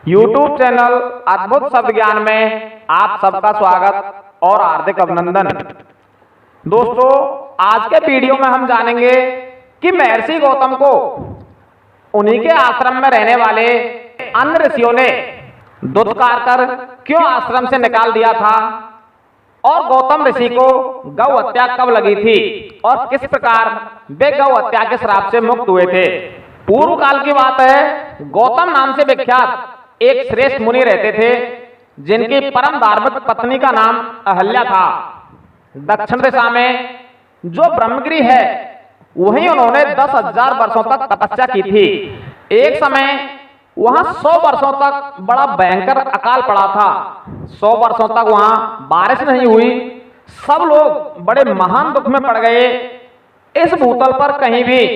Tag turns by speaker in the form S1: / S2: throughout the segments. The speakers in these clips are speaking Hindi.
S1: YouTube चैनल अद्भुत शब्द ज्ञान में आप सबका स्वागत और हार्दिक अभिनंदन। दोस्तों, आज के वीडियो में हम जानेंगे कि महर्षि गौतम को उन्हीं के आश्रम में रहने वाले अन्य ऋषियों ने दुत्कार कर क्यों आश्रम से निकाल दिया था और गौतम ऋषि को गौ हत्या कब लगी थी और किस प्रकार वे गौ हत्या के श्राप से मुक्त हुए थे। पूर्व काल की बात है, गौतम नाम से विख्यात एक श्रेष्ठ मुनि रहते थे जिनकी परम धार्मिक पत्नी का नाम अहल्या था। दक्षिण दिशा में जो ब्रह्मगिरि है वहीं उन्होंने 10,000 वर्षों तक तपस्या की थी। एक समय वहां 100 वर्षों तक बड़ा भयंकर अकाल पड़ा था। 100 वर्षों तक वहां बारिश नहीं हुई। सब लोग बड़े महान दुख में पड़ गए। इस भूतल पर कहीं भी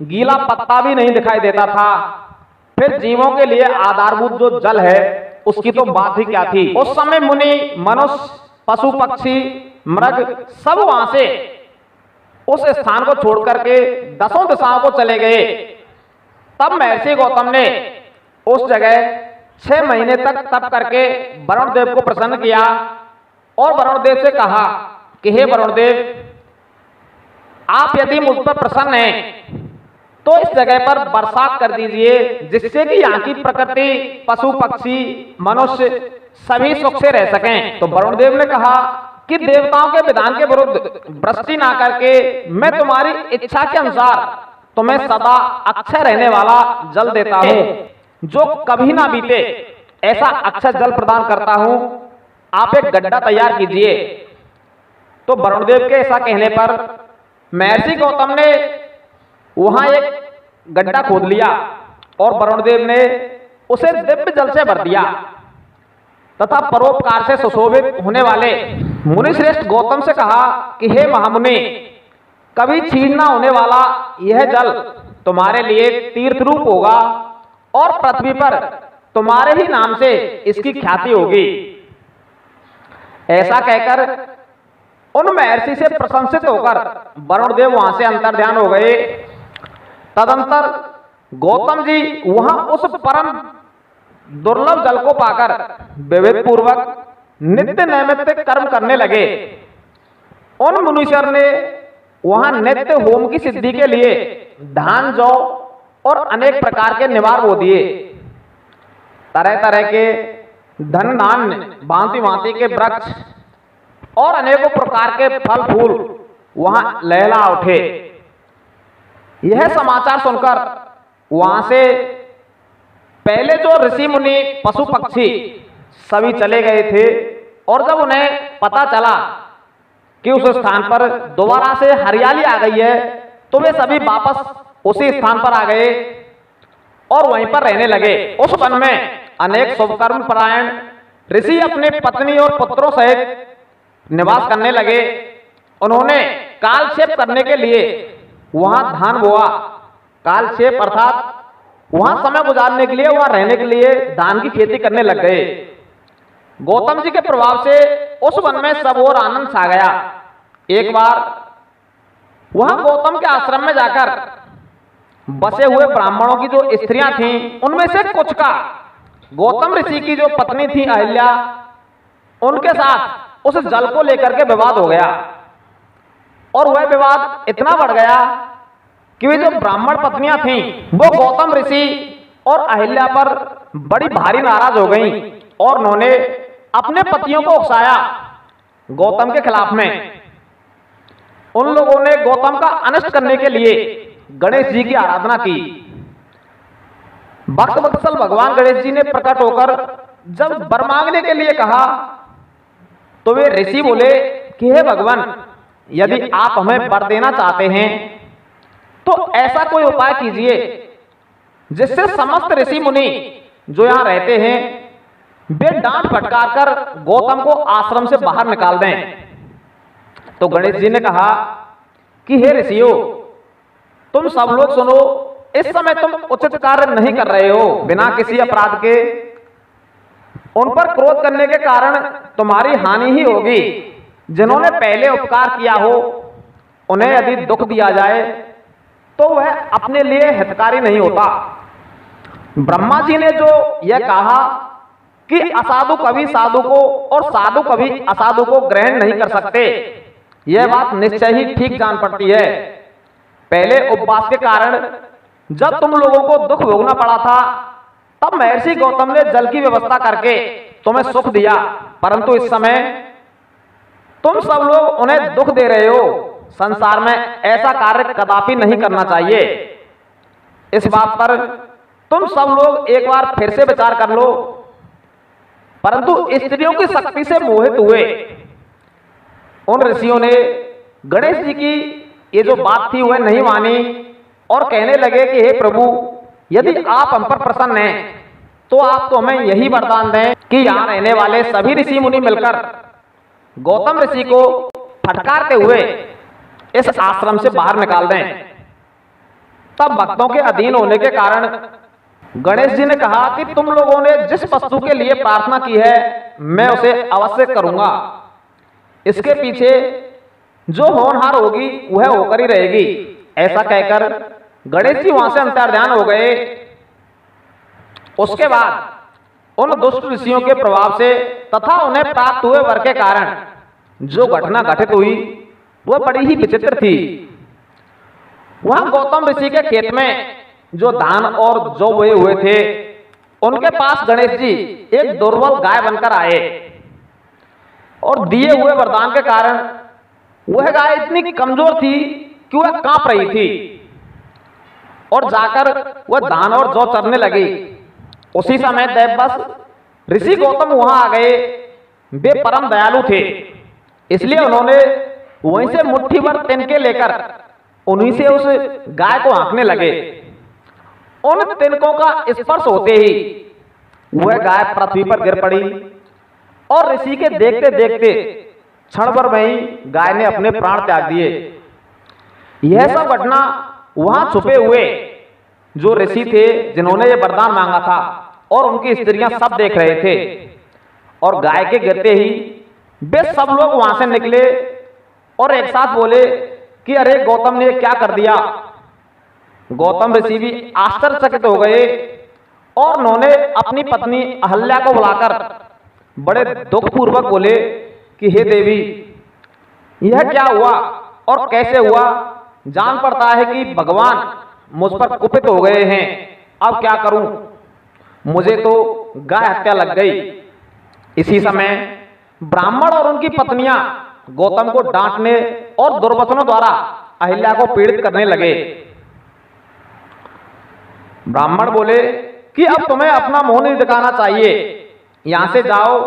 S1: गीला पत्ता भी नहीं दिखाई देता था। फिर जीवों के लिए आधारभूत जो जल है उसकी तो बात ही क्या थी। उस समय मुनि, मनुष्य, पशु, पक्षी, मृग सब वहां से उस स्थान को छोड़ करके 10 दिशाओं को चले गए। तब महर्षि गौतम ने उस जगह 6 महीने तक तप करके वरुण देव को प्रसन्न किया और वरुण देव से कहा कि हे वरुण देव, आप यदि मुझ पर प्रसन्न हैं तो इस जगह पर बरसात कर दीजिए, जिससे कि यहाँ की प्रकृति, पशु पक्षी, मनुष्य सभी सुख से रह सकें। तो वरुण देव ने कहा कि देवताओं के विधान के विरुद्ध वृष्टि ना करके मैं तुम्हारी इच्छा के अनुसार तुम्हें सदा अक्षय रहने वाला जल देता हूँ, जो कभी ना बीते, ऐसा अक्षय जल प्रदान करता हूँ। आप एक गड्ढा तैयार कीजिए। तो वरुण देव के ऐसा कहने पर महर्षि गौतम ने वहां एक गड्ढा खोद लिया और वरुण देव ने उसे दिव्य जल से भर दिया तथा परोपकार से सुशोभित होने वाले मुनि श्रेष्ठ गौतम से कहा कि हे महामुनि, कभी छीन ना होने वाला यह जल तुम्हारे लिए तीर्थ रूप होगा और पृथ्वी पर तुम्हारे ही नाम से इसकी ख्याति होगी। ऐसा कहकर उन महर्षि से प्रशंसित होकर वरुण देव वहां से अंतर्ध्यान हो गए। तदंतर गौतम जी वहां उस परम दुर्लभ जल को पाकर विवेक पूर्वक नित्य नैमित्तिक कर्म करने लगे। उन मुनीश्वर ने वहां नित्य होम की सिद्धि के लिए धान, जौ और अनेक प्रकार के निवार बो दिए। तरह तरह के धन धान्य, भांति भांति के वृक्ष और अनेकों प्रकार के फल फूल वहां लहला उठे। यह समाचार सुनकर वहां से पहले जो ऋषि मुनि, पशु पक्षी सभी चले गए थे और जब उन्हें पता चला कि उस स्थान पर दोबारा से हरियाली आ गई है तो वे सभी वापस उसी स्थान पर आ गए और वहीं पर रहने लगे। उस वन में अनेक शुभकर्म परायण ऋषि अपने पत्नी और पुत्रों सहित निवास करने लगे। उन्होंने कालक्षेप करने के लिए वहां धान बोआ। कालक्षेप अर्थात वहां समय गुजारने के लिए, वहां रहने के लिए धान की खेती करने लग गए। गौतम जी के प्रभाव से उस वन में सब और आनंद छा गया। एक बार वहां गौतम के आश्रम में जाकर बसे हुए ब्राह्मणों की जो स्त्रियां थीं, उनमें से कुछ का गौतम ऋषि की जो पत्नी थी अहल्या, उनके साथ उस जल को लेकर के विवाद हो गया और वह विवाद इतना बढ़ गया कि वे जो ब्राह्मण पत्नियां थीं वो गौतम ऋषि और अहिल्या पर बड़ी भारी नाराज हो गईं और उन्होंने अपने पतियों को उकसाया गौतम के खिलाफ में। उन लोगों ने गौतम का अनिष्ट करने के लिए गणेश जी की आराधना की। भक्त वत्सल भगवान गणेश जी ने प्रकट होकर जब वर मांगने के लिए कहा तो वे ऋषि बोले कि हे भगवान, यदि आप हमें वर देना चाहते हैं तो ऐसा कोई उपाय कीजिए जिससे समस्त ऋषि मुनि जो यहां रहते हैं वे डांट फटकार कर गौतम को आश्रम से बाहर निकाल दें। तो गणेश जी ने कहा कि हे ऋषियों, तुम सब लोग सुनो, इस समय तुम उचित कार्य नहीं कर रहे हो। बिना किसी अपराध के उन पर क्रोध करने के कारण तुम्हारी हानि ही होगी। जिन्होंने पहले उपकार किया हो उन्हें यदि दुख दिया जाए तो वह अपने लिए हितकारी नहीं होता। ब्रह्मा जी ने जो यह कहा कि असाधु कभी साधु को और साधु कभी असाधु को ग्रहण नहीं कर सकते, यह बात निश्चय ही ठीक जान पड़ती है। पहले उपवास के कारण जब तुम लोगों को दुख भोगना पड़ा था, तब महर्षि गौतम ने जल की व्यवस्था करके तुम्हें सुख दिया, परंतु इस समय तुम सब लोग उन्हें दुख दे रहे हो। संसार में ऐसा कार्य कदापि नहीं करना चाहिए। इस बात पर तुम सब लोग एक बार फिर से विचार कर लो। परंतु स्त्रियों की शक्ति से मोहित हुए उन ऋषियों ने गणेश जी की ये जो बात थी वह नहीं मानी और कहने लगे कि हे प्रभु, यदि आप हम पर प्रसन्न हैं तो आप तो हमें यही वरदान दें कि यहाँ रहने वाले सभी ऋषि मुनि मिलकर गौतम ऋषि को फटकारते हुए इस आश्रम से बाहर निकाल दें। तब भक्तों के अधीन होने के कारण गणेश जी ने कहा कि तुम लोगों ने जिस वस्तु के लिए प्रार्थना की है मैं उसे अवश्य करूंगा। इसके पीछे जो होनहार होगी वह होकर ही रहेगी। ऐसा कहकर गणेश जी वहां से अंतर्ध्यान हो गए। उसके बाद उन दुष्ट ऋषियों के प्रभाव से तथा उन्हें प्राप्त हुए वर के कारण जो घटना घटित हुई वह बड़ी ही विचित्र थी। वहां गौतम ऋषि के खेत में जो धान और जौ बोए हुए थे, उनके पास गणेश जी एक दुर्बल गाय बनकर आए और दिए हुए वरदान के कारण वह गाय इतनी कमजोर थी कि वह कांप रही थी और जाकर वह धान और जौ चरने लगी। उसी समय दैववश ऋषि गौतम वहां आ गए। वे परम दयालु थे, इसलिए उन्होंने वहीं से मुट्ठी भर तिनके लेकर उन्हीं से उस गाय को हाँकने लगे। उन तिनकों का स्पर्श होते ही वह गाय पृथ्वी पर गिर पड़ी और ऋषि के देखते देखते क्षण भर में ही गाय ने अपने प्राण त्याग दिए। यह सब घटना वहां छुपे हुए जो ऋषि थे जिन्होंने यह वरदान मांगा था और उनकी स्त्रियां सब देख रहे थे। और गाय के गिरते ही वे सब लोग वहां से निकले और एक साथ बोले कि अरे गौतम ने क्या कर दिया। गौतम ऋषि भी आश्चर्यचकित हो गए और उन्होंने अपनी पत्नी अहल्या को बुलाकर बड़े दुख पूर्वक बोले कि हे देवी, यह क्या हुआ और कैसे हुआ। जान पड़ता है कि भगवान मुझ पर कुपित हो गए हैं, अब क्या करूं, मुझे तो गाय हत्या लग गई। इसी समय ब्राह्मण और उनकी पत्नियां गौतम को डांटने और दुर्वचनों द्वारा अहिल्या को पीड़ित करने लगे। ब्राह्मण बोले कि अब तुम्हें अपना मुंह नहीं दिखाना चाहिए, यहां से जाओ।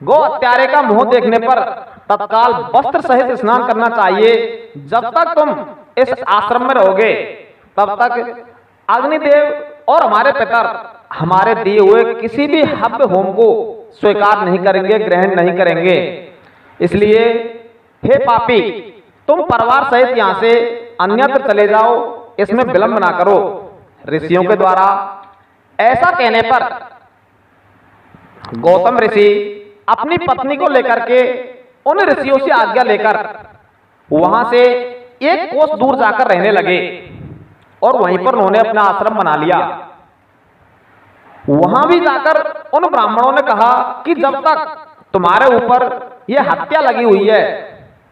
S1: गौ हत्यारे का मुंह देखने पर तत्काल वस्त्र सहित स्नान करना चाहिए। जब तक तुम इस आश्रम में रहोगे तब तक अग्निदेव और हमारे पितर हमारे दिए हुए किसी भी हव्य होम को स्वीकार नहीं करेंगे, ग्रहण नहीं करेंगे। इसलिए हे पापी, तुम परिवार सहित यहां से अन्यत्र चले जाओ, इसमें विलंब ना करो। ऋषियों के द्वारा ऐसा कहने पर गौतम ऋषि अपनी पत्नी को लेकर के उन ऋषियों से आज्ञा लेकर वहां से एक कोस दूर जाकर रहने लगे और वहीं पर उन्होंने अपना आश्रम बना लिया। वहां भी जाकर उन ब्राह्मणों ने कहा कि जब तक तुम्हारे ऊपर यह हत्या लगी हुई है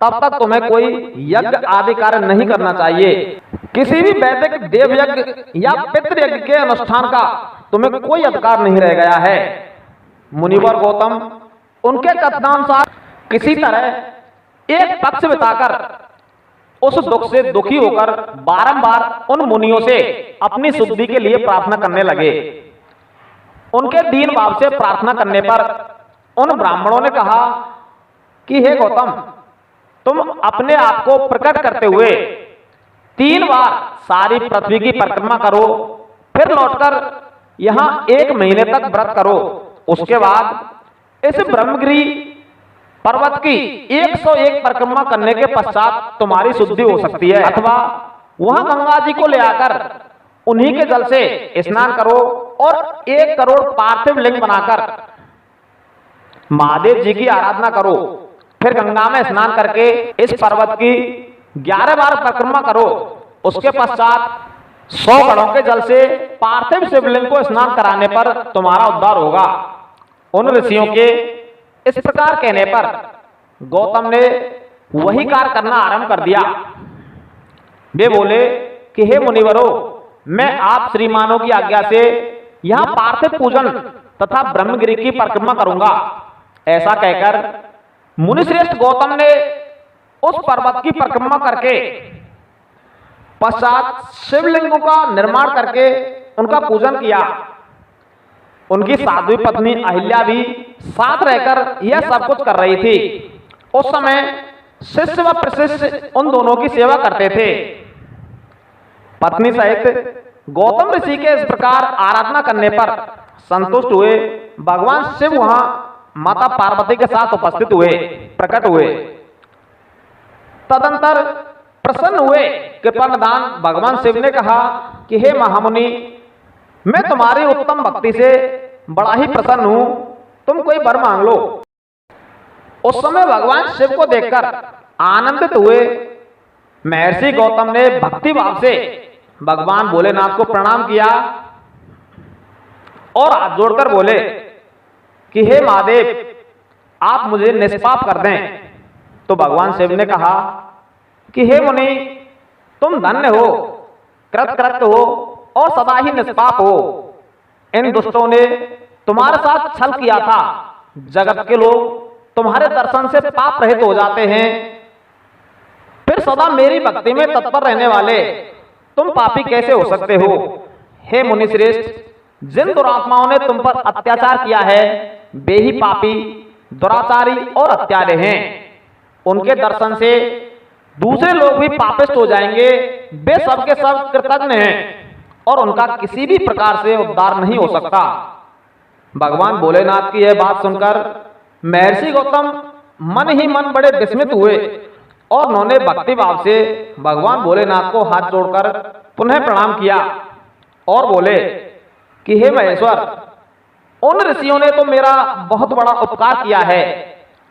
S1: तब तक तुम्हें कोई यज्ञ आदि कार्य नहीं करना चाहिए। किसी भी वैदिक देव यज्ञ या पितृ यज्ञ के अनुष्ठान का तुम्हें कोई अधिकार नहीं रह गया है। मुनिवर गौतम उनके कथनानुसार किसी तरह एक पक्ष बिताकर उस दुख से दुखी होकर बारंबार उन मुनियों से अपनी शुद्धि के लिए प्रार्थना करने लगे। उनके दीन भाव से प्रार्थना करने पर उन ब्राह्मणों ने कहा कि हे गौतम, तुम अपने आप को प्रकट करते हुए 3 बार सारी पृथ्वी की परिक्रमा करो, फिर लौटकर यहां 1 महीने तक व्रत करो। उसके बाद इस ब्रह्मगिरी पर्वत की 101 परिक्रमा करने के पश्चात तुम्हारी शुद्धि हो सकती है। अथवा वहां गंगा जी को ले आकर उन्हीं के जल से स्नान करो और 1 करोड़ पार्थिव लिंग बनाकर महादेव जी की आराधना करो। फिर गंगा में स्नान करके इस पर्वत की 11 बार परिक्रमा करो। उसके पश्चात 100 घड़ों के जल से पार्थिव शिवलिंग को स्नान कराने पर तुम्हारा उद्धार होगा। उन ऋषियों के इस प्रकार कहने पर गौतम ने वही कार्य करना आरंभ कर दिया। वे बोले कि हे मुनिवरों, मैं आप श्रीमानों की आज्ञा से यहां पार्थिव पूजन तथा ब्रह्मगिरि की परिक्रमा करूंगा। ऐसा कहकर मुनिश्रेष्ठ गौतम ने उस पर्वत की परिक्रमा करके पश्चात शिवलिंगों का निर्माण करके उनका पूजन किया। उनकी साध्वी पत्नी अहिल्या भी साथ रहकर यह सब कुछ कर रही थी। उस समय शिष्य व प्रशिष्य उन दोनों की सेवा करते थे। पत्नी सहित गौतम ऋषि के इस प्रकार आराधना करने पर संतुष्ट हुए भगवान शिव वहां माता पार्वती के साथ उपस्थित हुए, प्रकट हुए। तदंतर प्रसन्न हुए। कृपा निधान भगवान शिव ने कहा कि हे महामुनि, मैं तुम्हारी उत्तम भक्ति से बड़ा ही प्रसन्न हूं, तुम कोई वर मांग लो। उस समय भगवान शिव को देखकर आनंदित हुए महर्षि गौतम ने भक्ति भाव से भगवान भोलेनाथ को प्रणाम किया और हाथ जोड़कर बोले कि हे महादेव, आप मुझे निष्पाप कर दें। तो भगवान शिव ने कहा कि हे मुनि, तुम धन्य हो, कृतकृत्य हो और सदा ही निष्पाप हो। इन दुष्टों ने तुम्हारे साथ छल किया था। जगत के लोग तुम्हारे दर्शन से पाप रहित हो जाते हैं, फिर सदा मेरी भक्ति में तत्पर रहने वाले तुम पापी कैसे हो सकते हो? हे मुनिश्रेष्ठ, जिन दुरात्माओं ने तुम पर अत्याचार किया है वे ही पापी, दुराचारी और हत्यारे हैं। उनके दर्शन से दूसरे लोग भी पापिष्ट हो जाएंगे। वे सब के सब कृतज्ञ हैं और उनका किसी भी प्रकार से उद्धार नहीं हो सकता। भगवान भोलेनाथ की यह बात सुनकर महर्षि गौतम मन ही मन बड़े विस्मित हुए और उन्होंने भक्ति भाव से भगवान भोलेनाथ को हाथ जोड़कर पुनः प्रणाम किया और बोले कि हे महेश्वर, उन ऋषियों ने तो मेरा बहुत बड़ा उपकार किया है।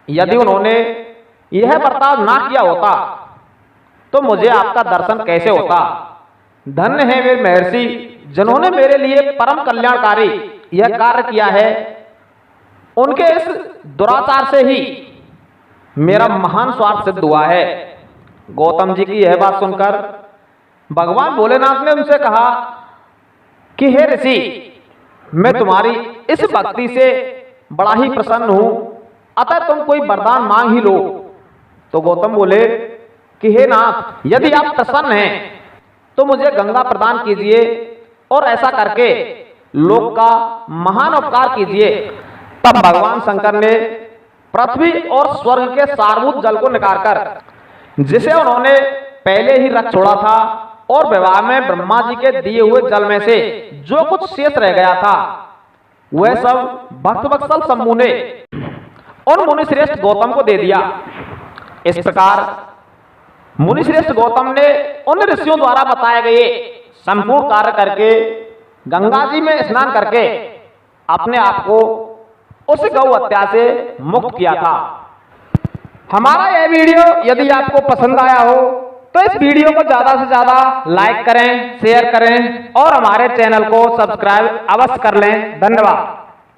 S1: यदि उन्होंने यह बर्ताव ना किया होता तो मुझे आपका दर्शन कैसे होता? धन्य है वे महर्षि जिन्होंने मेरे लिए परम कल्याणकारी यह कार्य किया है। उनके इस दुराचार से ही मेरा महान स्वार्थ सिद्ध हुआ है। गौतम जी की यह बात सुनकर भगवान भोलेनाथ ने उनसे कहा कि हे ऋषि, मैं तुम्हारी इस भक्ति से बड़ा ही प्रसन्न हूं, अतः तुम कोई वरदान मांग ही लो। तो गौतम बोले कि हे नाथ, यदि आप प्रसन्न हैं तो मुझे गंगा प्रदान कीजिए और ऐसा करके लोक का महान उपकार कीजिए। तब भगवान शंकर ने पृथ्वी और स्वर्ग के सारभूत जल को निकालकर, जिसे उन्होंने पहले ही रख छोड़ा था, और विवाह में ब्रह्मा जी के दिए हुए जल में से जो कुछ शेष रह गया था वह सब भक्तवत्सल शंभु ने उन मुनिश्रेष्ठ गौतम को दे दिया। इस प्रकार मुनिश्रेष्ठ गौतम ने उन ऋषियों द्वारा बताए गए संपूर्ण कार्य करके गंगा जी में स्नान करके अपने आप को उस गौ हत्या से मुक्त किया था। हमारा यह वीडियो यदि आपको पसंद आया हो तो इस वीडियो को ज्यादा से ज्यादा लाइक करें, शेयर करें और हमारे चैनल को सब्सक्राइब अवश्य कर लें। धन्यवाद।